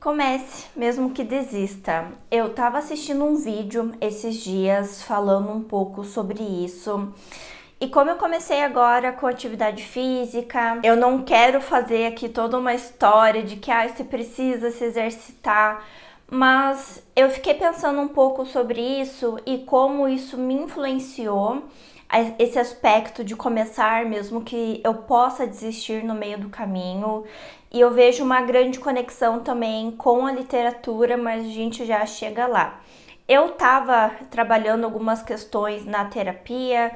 Comece, mesmo que desista. Eu tava assistindo um vídeo esses dias falando um pouco sobre isso. E como eu comecei agora com atividade física, eu não quero fazer aqui toda uma história de que você precisa se exercitar, mas eu fiquei pensando um pouco sobre isso e como isso me influenciou, esse aspecto de começar, mesmo que eu possa desistir no meio do caminho. E eu vejo uma grande conexão também com a literatura, mas a gente já chega lá. Eu estava trabalhando algumas questões na terapia,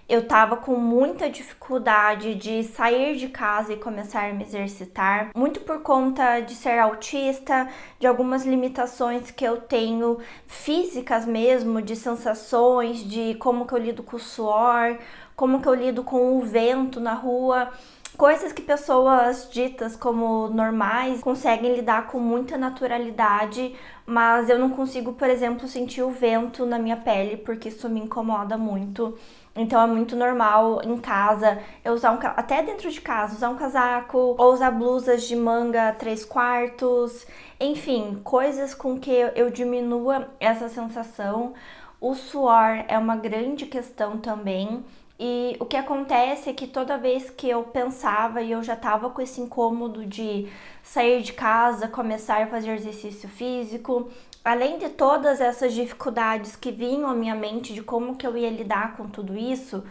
eu estava com muita dificuldade de sair de casa e começar a me exercitar, muito por conta de ser autista, de algumas limitações que eu tenho físicas mesmo, de sensações, de como que eu lido com o suor, como que eu lido com o vento na rua. Coisas que pessoas ditas como normais conseguem lidar com muita naturalidade, mas eu não consigo, por exemplo, sentir o vento na minha pele porque isso me incomoda muito. Então é muito normal em casa eu usar até dentro de casa, usar um casaco ou usar blusas de manga 3/4, enfim, coisas com que eu diminua essa sensação. O suor é uma grande questão também. E o que acontece é que toda vez que eu pensava e eu já tava com esse incômodo de sair de casa, começar a fazer exercício físico, além de todas essas dificuldades que vinham à minha mente de como que eu ia lidar com tudo isso,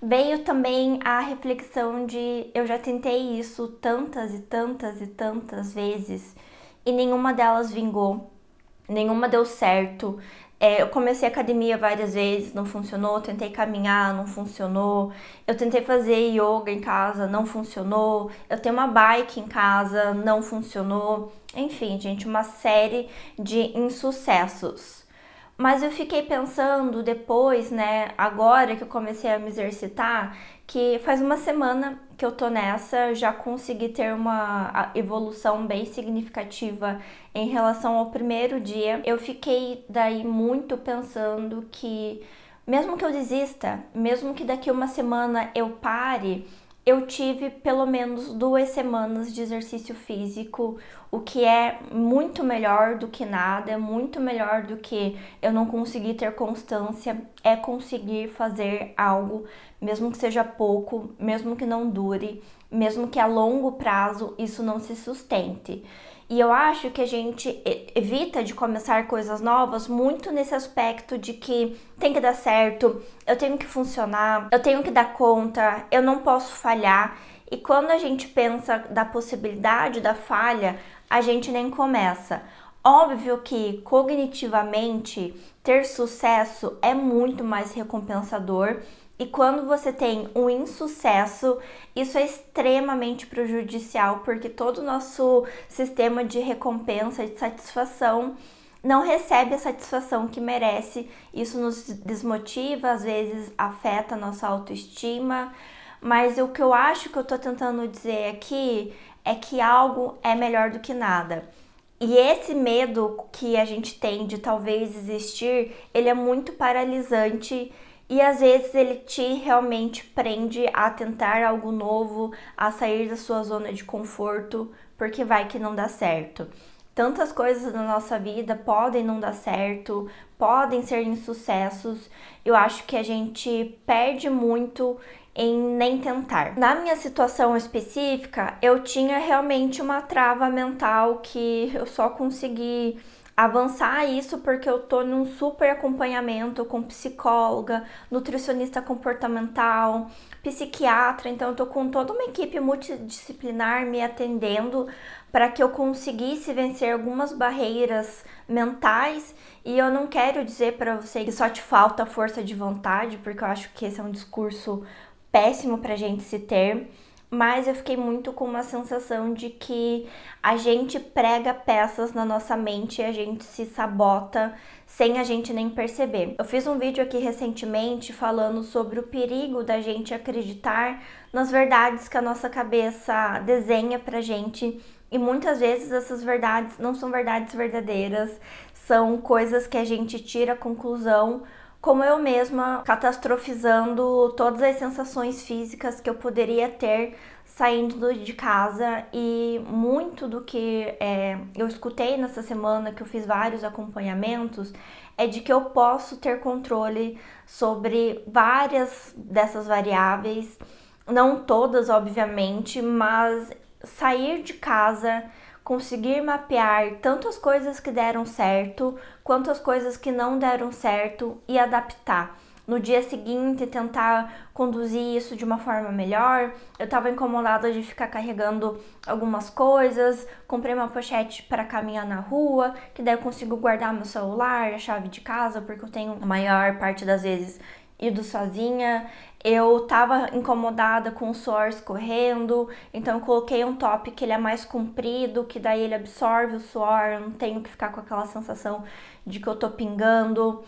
veio também a reflexão de eu já tentei isso tantas e tantas e tantas vezes e nenhuma delas vingou. Nenhuma deu certo. Eu comecei academia várias vezes, não funcionou. Tentei caminhar, não funcionou. Eu tentei fazer yoga em casa, não funcionou. Eu tenho uma bike em casa, não funcionou. Enfim, gente, uma série de insucessos. Mas eu fiquei pensando depois, né, agora que eu comecei a me exercitar, que faz uma semana que eu tô nessa, já consegui ter uma evolução bem significativa em relação ao primeiro dia. Eu fiquei daí muito pensando que, mesmo que eu desista, mesmo que daqui uma semana eu pare, eu tive pelo menos 2 semanas de exercício físico, o que é muito melhor do que nada, é muito melhor do que eu não conseguir ter constância, é conseguir fazer algo, mesmo que seja pouco, mesmo que não dure, mesmo que a longo prazo isso não se sustente. E eu acho que a gente evita de começar coisas novas muito nesse aspecto de que tem que dar certo, eu tenho que funcionar, eu tenho que dar conta, eu não posso falhar. E quando a gente pensa da possibilidade da falha, a gente nem começa. Óbvio que cognitivamente ter sucesso é muito mais recompensador. E quando você tem um insucesso, isso é extremamente prejudicial, porque todo o nosso sistema de recompensa, de satisfação, não recebe a satisfação que merece. Isso nos desmotiva, às vezes afeta a nossa autoestima. Mas o que eu acho que eu tô tentando dizer aqui é que algo é melhor do que nada. E esse medo que a gente tem de talvez existir, ele é muito paralisante e às vezes ele te realmente prende a tentar algo novo, a sair da sua zona de conforto, porque vai que não dá certo. Tantas coisas na nossa vida podem não dar certo, podem ser insucessos. Eu acho que a gente perde muito em nem tentar. Na minha situação específica, eu tinha realmente uma trava mental que eu só consegui avançar isso porque eu tô num super acompanhamento com psicóloga, nutricionista comportamental, psiquiatra, então eu tô com toda uma equipe multidisciplinar me atendendo para que eu conseguisse vencer algumas barreiras mentais. E eu não quero dizer para você que só te falta força de vontade, porque eu acho que esse é um discurso péssimo pra gente se ter, mas eu fiquei muito com uma sensação de que a gente prega peças na nossa mente e a gente se sabota sem a gente nem perceber. Eu fiz um vídeo aqui recentemente falando sobre o perigo da gente acreditar nas verdades que a nossa cabeça desenha pra gente, e muitas vezes essas verdades não são verdades verdadeiras, são coisas que a gente tira a conclusão, como eu mesma catastrofizando todas as sensações físicas que eu poderia ter saindo de casa, e muito do que eu escutei nessa semana, que eu fiz vários acompanhamentos, é de que eu posso ter controle sobre várias dessas variáveis, não todas, obviamente, mas sair de casa, conseguir mapear tanto as coisas que deram certo, quanto as coisas que não deram certo e adaptar. No dia seguinte, tentar conduzir isso de uma forma melhor. Eu estava incomodada de ficar carregando algumas coisas, comprei uma pochete para caminhar na rua, que daí eu consigo guardar meu celular, a chave de casa, porque eu tenho a maior parte das vezes ido sozinha. Eu tava incomodada com o suor escorrendo, então eu coloquei um top que ele é mais comprido, que daí ele absorve o suor, eu não tenho que ficar com aquela sensação de que eu tô pingando.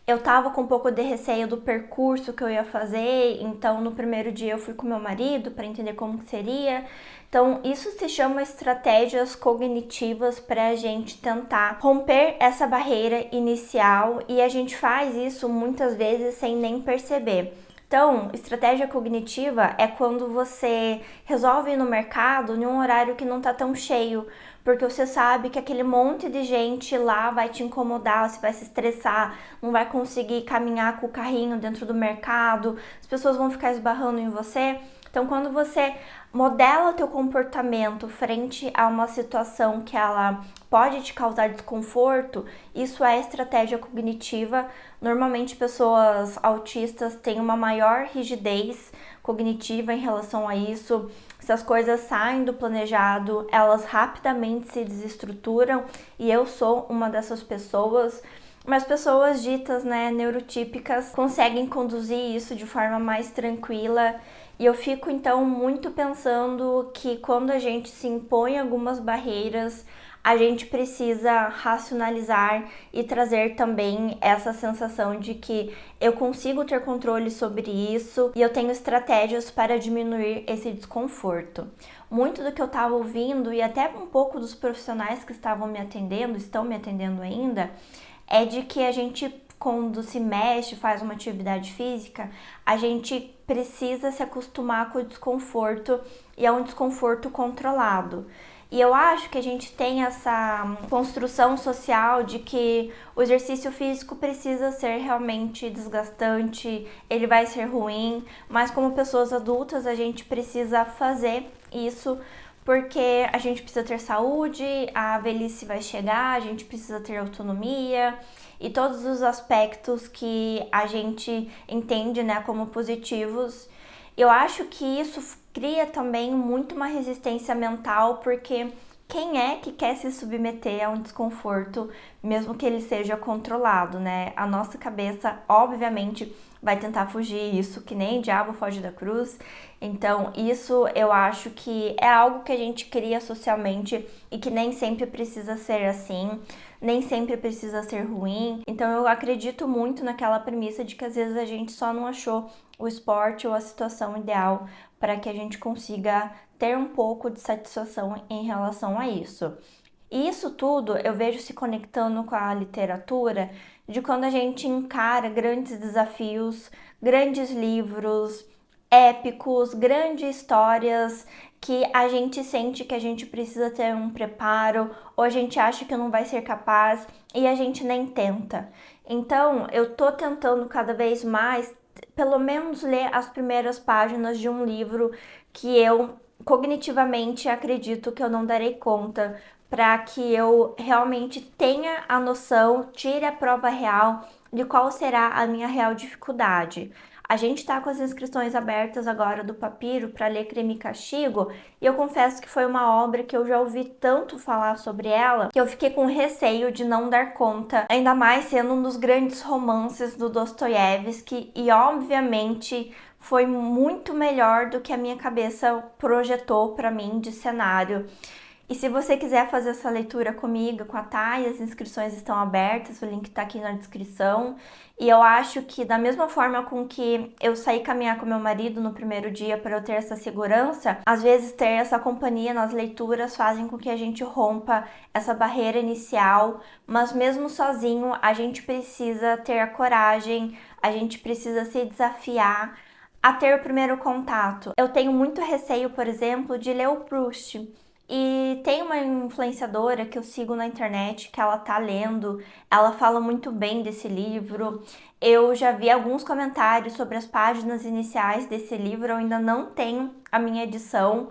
Eu tava com um pouco de receio do percurso que eu ia fazer, então no primeiro dia eu fui com meu marido para entender como que seria. Então isso se chama estratégias cognitivas para a gente tentar romper essa barreira inicial, e a gente faz isso muitas vezes sem nem perceber. Então, estratégia cognitiva é quando você resolve ir no mercado em um horário que não tá tão cheio, porque você sabe que aquele monte de gente lá vai te incomodar, você vai se estressar, não vai conseguir caminhar com o carrinho dentro do mercado, as pessoas vão ficar esbarrando em você. Então, quando você modela o teu comportamento frente a uma situação que ela pode te causar desconforto, isso é estratégia cognitiva. Normalmente, pessoas autistas têm uma maior rigidez cognitiva em relação a isso. Se as coisas saem do planejado, elas rapidamente se desestruturam, e eu sou uma dessas pessoas. Mas pessoas ditas, neurotípicas, conseguem conduzir isso de forma mais tranquila. E eu fico então muito pensando que quando a gente se impõe algumas barreiras, a gente precisa racionalizar e trazer também essa sensação de que eu consigo ter controle sobre isso e eu tenho estratégias para diminuir esse desconforto. Muito do que eu estava ouvindo, e até um pouco dos profissionais que estavam me atendendo, estão me atendendo ainda, é de que a gente, quando se mexe, faz uma atividade física, a gente precisa se acostumar com o desconforto, e é um desconforto controlado. E eu acho que a gente tem essa construção social de que o exercício físico precisa ser realmente desgastante, ele vai ser ruim, mas como pessoas adultas a gente precisa fazer isso porque a gente precisa ter saúde, a velhice vai chegar, a gente precisa ter autonomia e todos os aspectos que a gente entende, como positivos. Eu acho que isso cria também muito uma resistência mental, porque quem é que quer se submeter a um desconforto, mesmo que ele seja controlado, A nossa cabeça, obviamente, vai tentar fugir isso, que nem o diabo foge da cruz. Então, isso eu acho que é algo que a gente cria socialmente e que nem sempre precisa ser assim, nem sempre precisa ser ruim. Então, eu acredito muito naquela premissa de que às vezes a gente só não achou o esporte ou a situação ideal para que a gente consiga ter um pouco de satisfação em relação a isso. E isso tudo eu vejo se conectando com a literatura, de quando a gente encara grandes desafios, grandes livros épicos, grandes histórias que a gente sente que a gente precisa ter um preparo, ou a gente acha que não vai ser capaz e a gente nem tenta. Então, eu tô tentando cada vez mais, pelo menos, ler as primeiras páginas de um livro que eu cognitivamente acredito que eu não darei conta, para que eu realmente tenha a noção, tire a prova real de qual será a minha real dificuldade. A gente está com as inscrições abertas agora do Papiro para ler Crime e Castigo, e eu confesso que foi uma obra que eu já ouvi tanto falar sobre ela, que eu fiquei com receio de não dar conta, ainda mais sendo um dos grandes romances do Dostoiévski, e obviamente foi muito melhor do que a minha cabeça projetou para mim de cenário. E se você quiser fazer essa leitura comigo, com a Thay, as inscrições estão abertas, o link tá aqui na descrição. E eu acho que da mesma forma com que eu saí caminhar com meu marido no primeiro dia para eu ter essa segurança, às vezes ter essa companhia nas leituras fazem com que a gente rompa essa barreira inicial, mas mesmo sozinho a gente precisa ter a coragem, a gente precisa se desafiar a ter o primeiro contato. Eu tenho muito receio, por exemplo, de ler o Proust. E tem uma influenciadora que eu sigo na internet que ela tá lendo, ela fala muito bem desse livro. Eu já vi alguns comentários sobre as páginas iniciais desse livro, eu ainda não tenho a minha edição,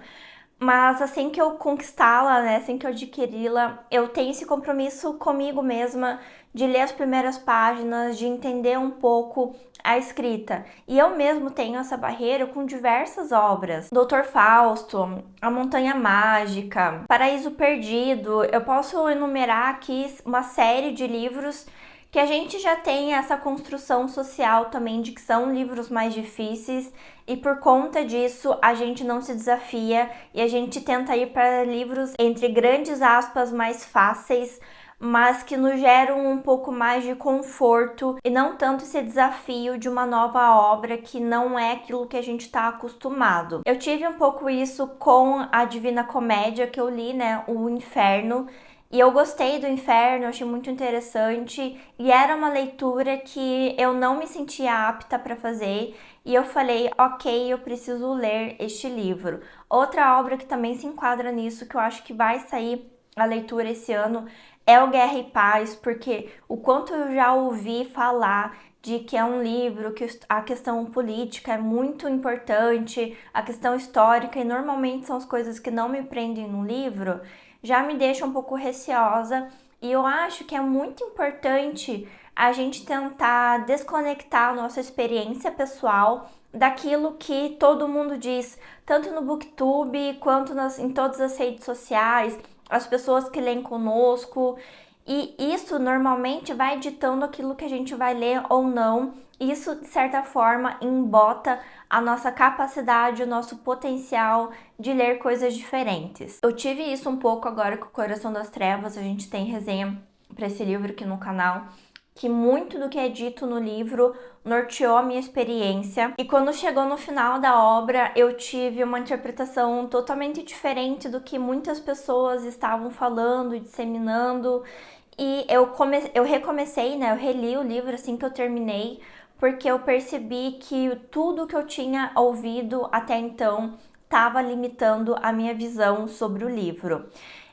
mas assim que eu conquistá-la, né, assim que eu adquiri-la, eu tenho esse compromisso comigo mesma de ler as primeiras páginas, de entender um pouco a escrita. E eu mesmo tenho essa barreira com diversas obras. Doutor Fausto, A Montanha Mágica, Paraíso Perdido. Eu posso enumerar aqui uma série de livros que a gente já tem essa construção social também de que são livros mais difíceis e por conta disso a gente não se desafia e a gente tenta ir para livros entre grandes aspas mais fáceis, mas que nos geram um pouco mais de conforto e não tanto esse desafio de uma nova obra que não é aquilo que a gente está acostumado. Eu tive um pouco isso com a Divina Comédia que eu li, né, O Inferno. E eu gostei do Inferno, eu achei muito interessante e era uma leitura que eu não me sentia apta para fazer e eu falei, ok, eu preciso ler este livro. Outra obra que também se enquadra nisso, que eu acho que vai sair a leitura esse ano, é o Guerra e Paz, porque o quanto eu já ouvi falar de que é um livro que a questão política é muito importante, a questão histórica, e normalmente são as coisas que não me prendem no livro, já me deixa um pouco receosa e eu acho que é muito importante a gente tentar desconectar a nossa experiência pessoal daquilo que todo mundo diz, tanto no BookTube quanto em todas as redes sociais, as pessoas que leem conosco. E isso normalmente vai ditando aquilo que a gente vai ler ou não. Isso, de certa forma, embota a nossa capacidade, o nosso potencial de ler coisas diferentes. Eu tive isso um pouco agora com o Coração das Trevas, a gente tem resenha para esse livro aqui no canal, que muito do que é dito no livro norteou a minha experiência. E quando chegou no final da obra, eu tive uma interpretação totalmente diferente do que muitas pessoas estavam falando e disseminando. E eu recomecei, né? Eu reli o livro assim que eu terminei, porque eu percebi que tudo que eu tinha ouvido até então estava limitando a minha visão sobre o livro.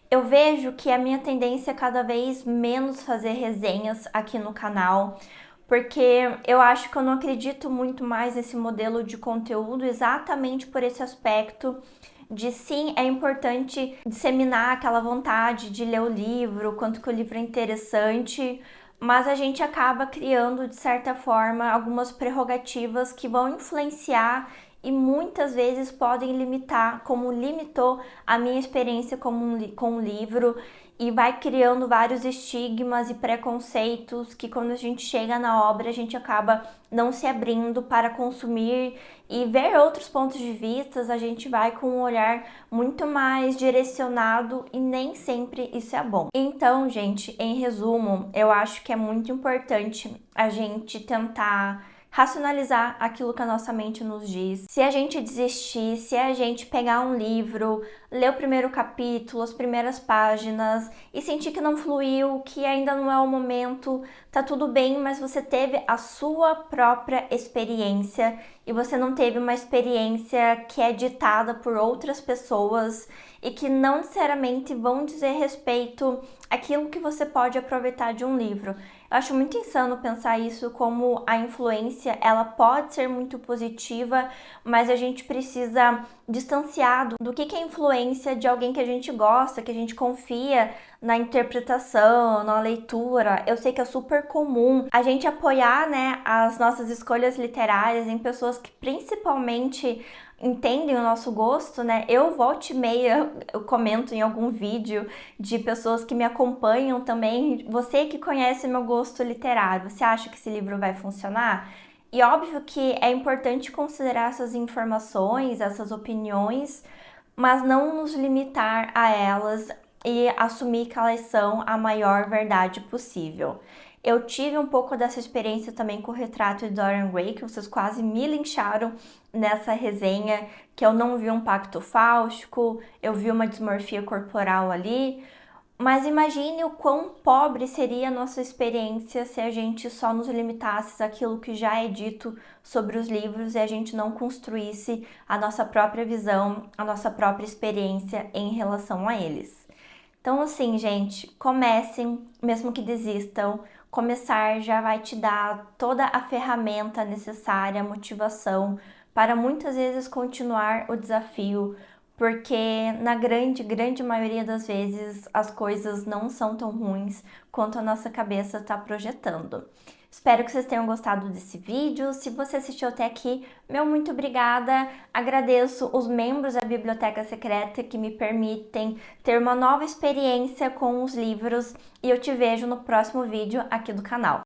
Eu vejo que a minha tendência é cada vez menos fazer resenhas aqui no canal, porque eu acho que eu não acredito muito mais nesse modelo de conteúdo exatamente por esse aspecto de sim, é importante disseminar aquela vontade de ler o livro, quanto que o livro é interessante, mas a gente acaba criando, de certa forma, algumas prerrogativas que vão influenciar e muitas vezes podem limitar, como limitou a minha experiência com o livro, e vai criando vários estigmas e preconceitos que quando a gente chega na obra a gente acaba não se abrindo para consumir e ver outros pontos de vista, a gente vai com um olhar muito mais direcionado e nem sempre isso é bom. Então, gente, em resumo, eu acho que é muito importante a gente tentar racionalizar aquilo que a nossa mente nos diz. Se a gente desistir, se a gente pegar um livro, ler o primeiro capítulo, as primeiras páginas e sentir que não fluiu, que ainda não é o momento, tá tudo bem, mas você teve a sua própria experiência e você não teve uma experiência que é ditada por outras pessoas e que não necessariamente vão dizer respeito àquilo que você pode aproveitar de um livro. Eu acho muito insano pensar isso, como a influência, ela pode ser muito positiva, mas a gente precisa distanciar do que é influência de alguém que a gente gosta, que a gente confia na interpretação, na leitura. Eu sei que é super comum a gente apoiar, né, as nossas escolhas literárias em pessoas que principalmente entendem o nosso gosto, né? Eu volta e meia, eu comento em algum vídeo de pessoas que me acompanham também. Você que conhece meu gosto literário, você acha que esse livro vai funcionar? E óbvio que é importante considerar essas informações, essas opiniões, mas não nos limitar a elas e assumir que elas são a maior verdade possível. Eu tive um pouco dessa experiência também com o retrato de Dorian Gray, que vocês quase me lincharam nessa resenha, que eu não vi um pacto fáustico, eu vi uma dismorfia corporal ali, Mas imagine o quão pobre seria a nossa experiência se a gente só nos limitasse àquilo que já é dito sobre os livros e a gente não construísse a nossa própria visão, a nossa própria experiência em relação a eles. Então, assim, gente, comecem, mesmo que desistam. Começar já vai te dar toda a ferramenta necessária, a motivação para muitas vezes continuar o desafio, porque na grande maioria das vezes as coisas não são tão ruins quanto a nossa cabeça está projetando. Espero que vocês tenham gostado desse vídeo. Se você assistiu até aqui, meu muito obrigada. Agradeço os membros da Biblioteca Secreta que me permitem ter uma nova experiência com os livros e eu te vejo no próximo vídeo aqui do canal.